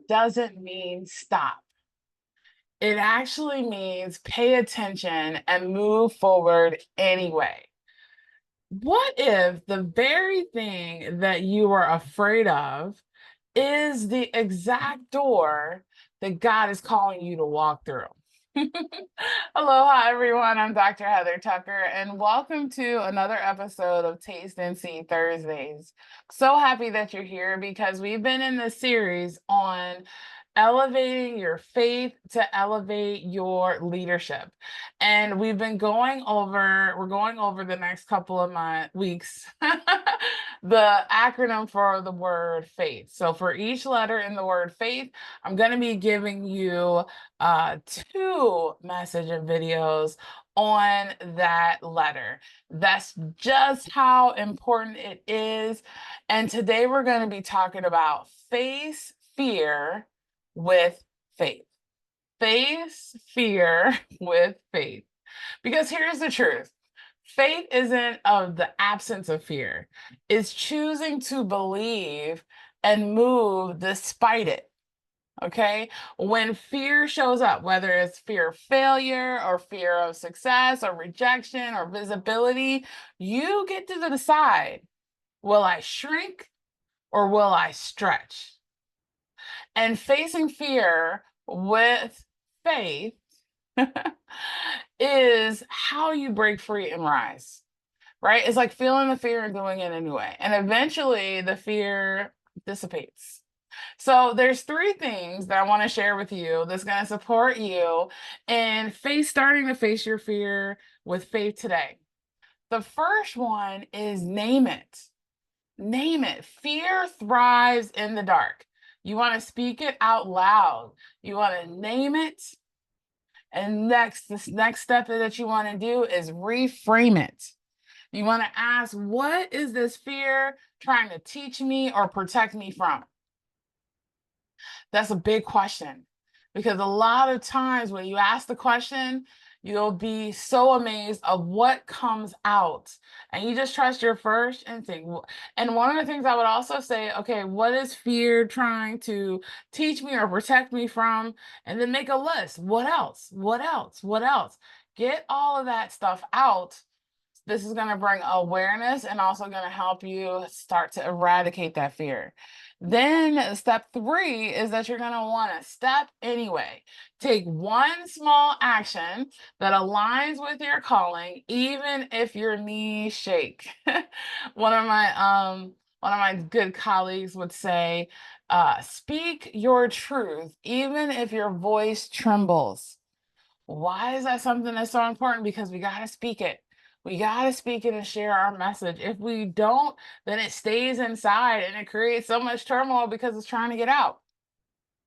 doesn't mean stop. It actually means pay attention and move forward anyway. What if the very thing that you are afraid of is the exact door that God is calling you to walk through? Aloha, everyone. I'm Dr. Heather Tucker, and welcome to another episode of Taste and See Thursdays. So happy that you're here because we've been in this series on elevating your faith to elevate your leadership. And we're going over the next couple of weeks, the acronym for the word faith. So for each letter in the word faith, I'm going to be giving you two message and videos on that letter. That's just how important it is. And today we're going to be talking about face fear with faith. Face fear with faith. Because here's the truth. Faith isn't of the absence of fear. It's choosing to believe and move despite it. Okay. When fear shows up, whether it's fear of failure or fear of success or rejection or visibility, you get to decide, will I shrink or will I stretch? And facing fear with faith is how you break free and rise, right? It's like feeling the fear and doing it anyway. And eventually the fear dissipates. So there's three things that I want to share with you that's going to support you in starting to face your fear with faith today. The first one is name it. Name it. Fear thrives in the dark. You want to speak it out loud. You want to name it. And this next step that you want to do is reframe it. You want to ask, what is this fear trying to teach me or protect me from? That's a big question, because a lot of times when you ask the question, you'll be so amazed of what comes out, and you just trust your first instinct. And one of the things I would also say, okay, what is fear trying to teach me or protect me from? And then make a list. What else? What else? What else? Get all of that stuff out. This is going to bring awareness and also going to help you start to eradicate that fear. Then step 3 is that you're going to want to step anyway. Take one small action that aligns with your calling, even if your knees shake. One of my good colleagues would say, speak your truth, even if your voice trembles. Why is that something that's so important? Because we got to speak it. We got to speak it and share our message. If we don't, then it stays inside and it creates so much turmoil because it's trying to get out.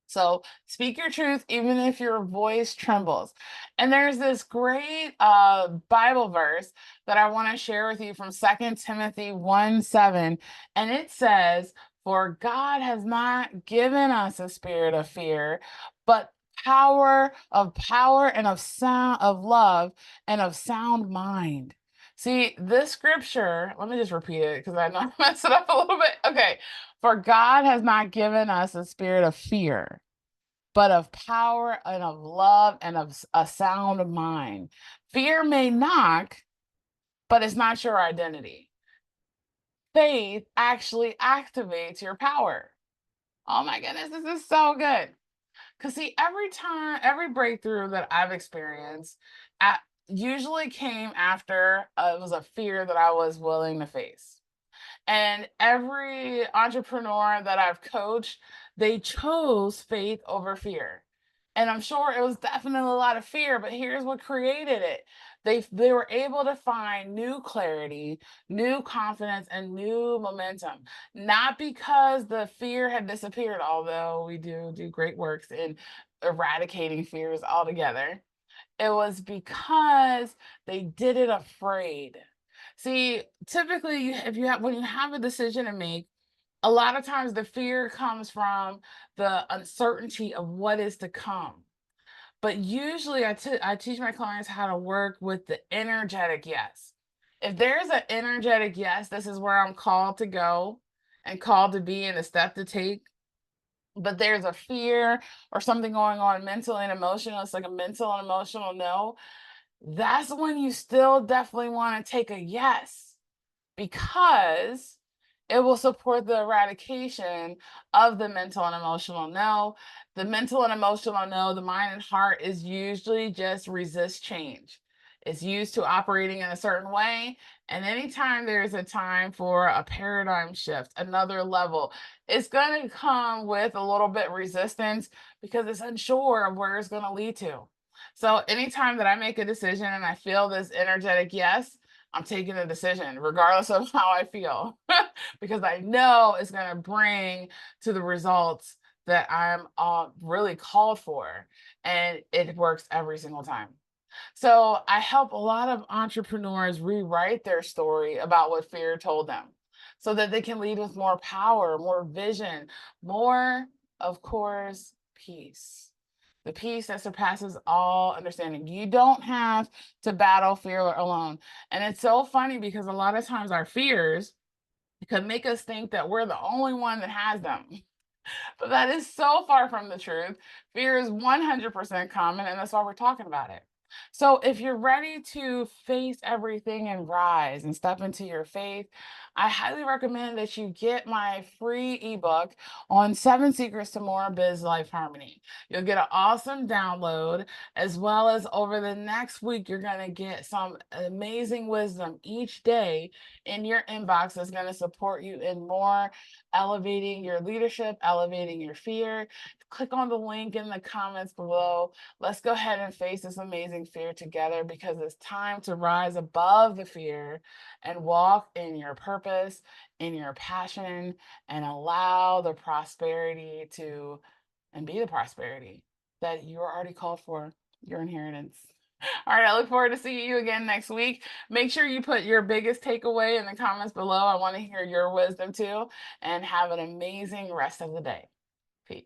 So speak your truth, even if your voice trembles. And there's this great Bible verse that I want to share with you from 2 Timothy 1:7. And it says, for God has not given us a spirit of fear, but power and of love and of sound mind. See, this scripture, let me just repeat it because I know I messed it up a little bit. Okay. For God has not given us a spirit of fear, but of power and of love and of a sound mind. Fear may knock, but it's not your identity. Faith actually activates your power. Oh my goodness, this is so good. Because see, every breakthrough that I've experienced usually came after it was a fear that I was willing to face. And every entrepreneur that I've coached, they chose faith over fear. And I'm sure it was definitely a lot of fear, but here's what created it. They were able to find new clarity, new confidence, and new momentum. Not because the fear had disappeared, although we do great works in eradicating fears altogether. It was because they did it afraid. See, typically, when you have a decision to make, a lot of times the fear comes from the uncertainty of what is to come. But usually, I teach my clients how to work with the energetic yes. If there's an energetic yes, this is where I'm called to go and called to be and a step to take. but there's a fear or something going on mentally and emotional, it's like a mental and emotional no, that's when you still definitely want to take a yes, because it will support the eradication of the mental and emotional no. The mental and emotional no, the mind and heart is usually just resist change. It's used to operating in a certain way. And anytime there's a time for a paradigm shift, another level, it's going to come with a little bit resistance because it's unsure of where it's going to lead to. So anytime that I make a decision and I feel this energetic yes, I'm taking a decision regardless of how I feel because I know it's going to bring to the results that I'm really called for. And it works every single time. So I help a lot of entrepreneurs rewrite their story about what fear told them so that they can lead with more power, more vision, more, of course, peace. The peace that surpasses all understanding. You don't have to battle fear alone. And it's so funny because a lot of times our fears can make us think that we're the only one that has them. But that is so far from the truth. Fear is 100% common, and that's why we're talking about it. So, if you're ready to face everything and rise and step into your faith, I highly recommend that you get my free ebook on 7 secrets to more biz life harmony. You'll get an awesome download, as well as over the next week, you're going to get some amazing wisdom each day in your inbox that's going to support you in more elevating your leadership, elevating your fear. Click on the link in the comments below. Let's go ahead and face this amazing fear together because it's time to rise above the fear and walk in your purpose, in your passion, and allow the prosperity to, and be the prosperity that you're already called for, your inheritance. All right, I look forward to seeing you again next week. Make sure you put your biggest takeaway in the comments below. I want to hear your wisdom too. And have an amazing rest of the day. Peace.